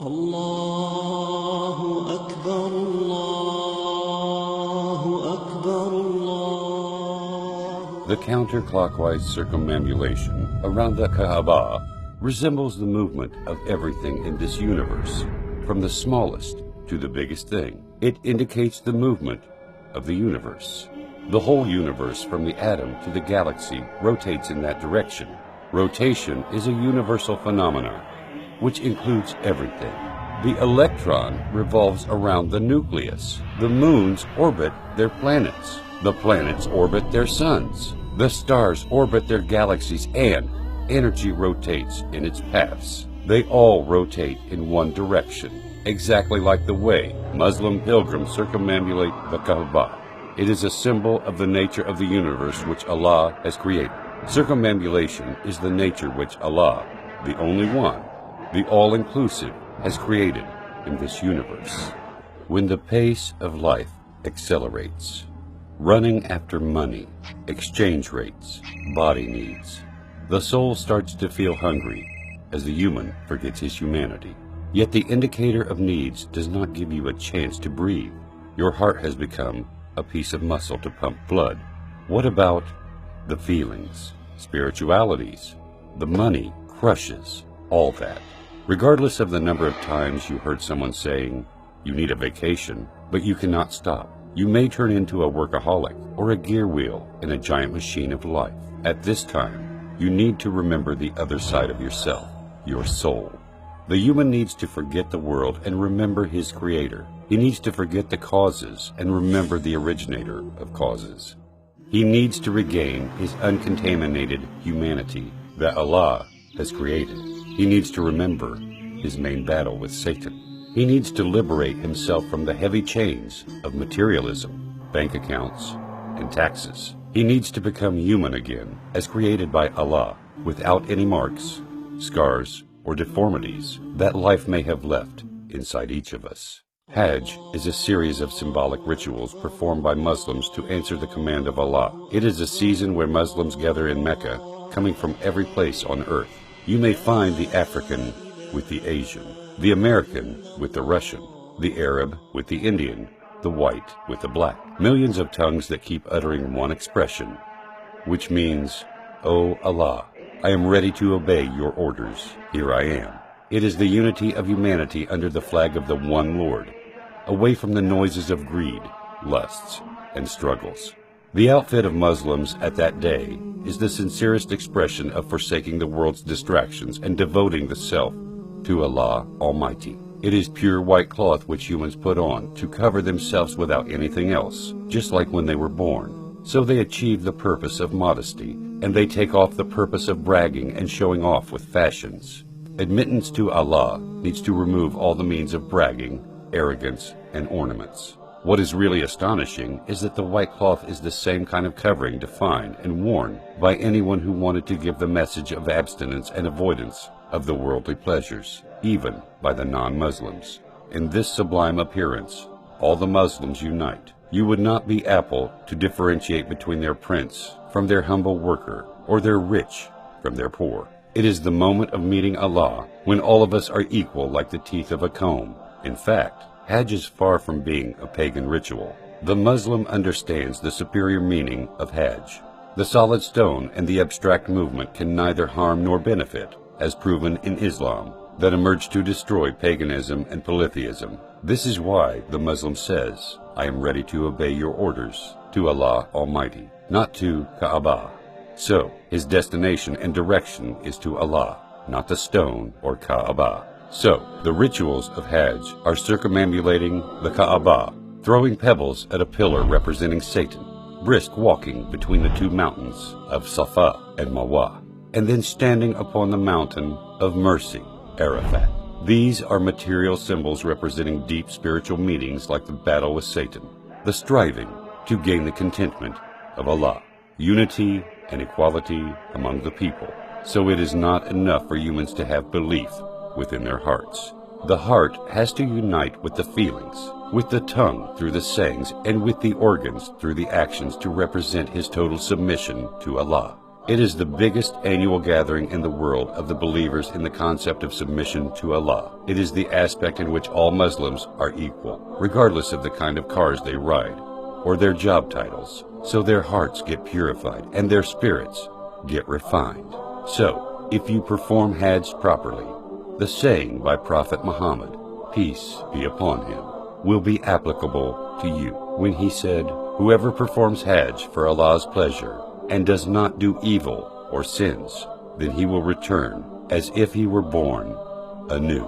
الله أكبر الله أكبر الله. The counterclockwise circumambulation around the Kaaba resembles the movement of everything in this universe, from the smallest to the biggest thing. It indicates the movement of the universe. The whole universe, from the atom to the galaxy, rotates in that direction. Rotation is a universal phenomenon, which includes everything. The electron revolves around the nucleus. The moons orbit their planets. The planets orbit their suns. The stars orbit their galaxies, and energy rotates in its paths. They all rotate in one direction, exactly like the way Muslim pilgrims circumambulate the Kaaba. It is a symbol of the nature of the universe which Allah has created. Circumambulation is the nature which Allah, the only one, the all-inclusive, has created in this universe. When the pace of life accelerates, running after money, exchange rates, body needs, the soul starts to feel hungry as the human forgets his humanity. Yet the indicator of needs does not give you a chance to breathe. Your heart has become a piece of muscle to pump blood. What about the feelings, spiritualities? The money crushes all that. Regardless of the number of times you heard someone saying, you need a vacation, but you cannot stop. You may turn into a workaholic or a gear wheel in a giant machine of life. At this time, you need to remember the other side of yourself, your soul. The human needs to forget the world and remember his creator. He needs to forget the causes and remember the originator of causes. He needs to regain his uncontaminated humanity that Allah has created. He needs to remember his main battle with Satan. He needs to liberate himself from the heavy chains of materialism, bank accounts, and taxes. He needs to become human again, as created by Allah, without any marks, scars, or deformities that life may have left inside each of us. Hajj is a series of symbolic rituals performed by Muslims to answer the command of Allah. It is a season where Muslims gather in Mecca, coming from every place on earth. You may find the African with the Asian, the American with the Russian, the Arab with the Indian, the white with the black. Millions of tongues that keep uttering one expression, which means, "O Allah, I am ready to obey your orders. Here I am." It is the unity of humanity under the flag of the one Lord, away from the noises of greed, lusts, and struggles. The outfit of Muslims at that day is the sincerest expression of forsaking the world's distractions and devoting the self to Allah Almighty. It is pure white cloth which humans put on to cover themselves without anything else, just like when they were born. So they achieve the purpose of modesty, and they take off the purpose of bragging and showing off with fashions. Admittance to Allah needs to remove all the means of bragging, arrogance, and ornaments. What is really astonishing is that the white cloth is the same kind of covering defined and worn by anyone who wanted to give the message of abstinence and avoidance of the worldly pleasures, even by the non-Muslims. In this sublime appearance, all the Muslims unite. You would not be Apple to differentiate between their prince from their humble worker, or their rich from their poor. It is the moment of meeting Allah, when all of us are equal like the teeth of a comb. In fact, Hajj is far from being a pagan ritual. The Muslim understands the superior meaning of Hajj. The solid stone and the abstract movement can neither harm nor benefit, as proven in Islam, that emerged to destroy paganism and polytheism. This is why the Muslim says, "I am ready to obey your orders," to Allah Almighty, not to Kaaba. So, his destination and direction is to Allah, not the stone or Kaaba. So, the rituals of Hajj are circumambulating the Kaaba, throwing pebbles at a pillar representing Satan, brisk walking between the two mountains of Safa and Marwa, and then standing upon the mountain of mercy, Arafat. These are material symbols representing deep spiritual meanings like the battle with Satan, the striving to gain the contentment of Allah, unity and equality among the people. So it is not enough for humans to have belief within their hearts. The heart has to unite with the feelings, with the tongue through the sayings, and with the organs through the actions to represent his total submission to Allah. It is the biggest annual gathering in the world of the believers in the concept of submission to Allah. It is the aspect in which all Muslims are equal, regardless of the kind of cars they ride or their job titles. So their hearts get purified and their spirits get refined. So, if you perform Hajj properly, the saying by Prophet Muhammad, peace be upon him, will be applicable to you when he said, whoever performs Hajj for Allah's pleasure and does not do evil or sins, then he will return as if he were born anew.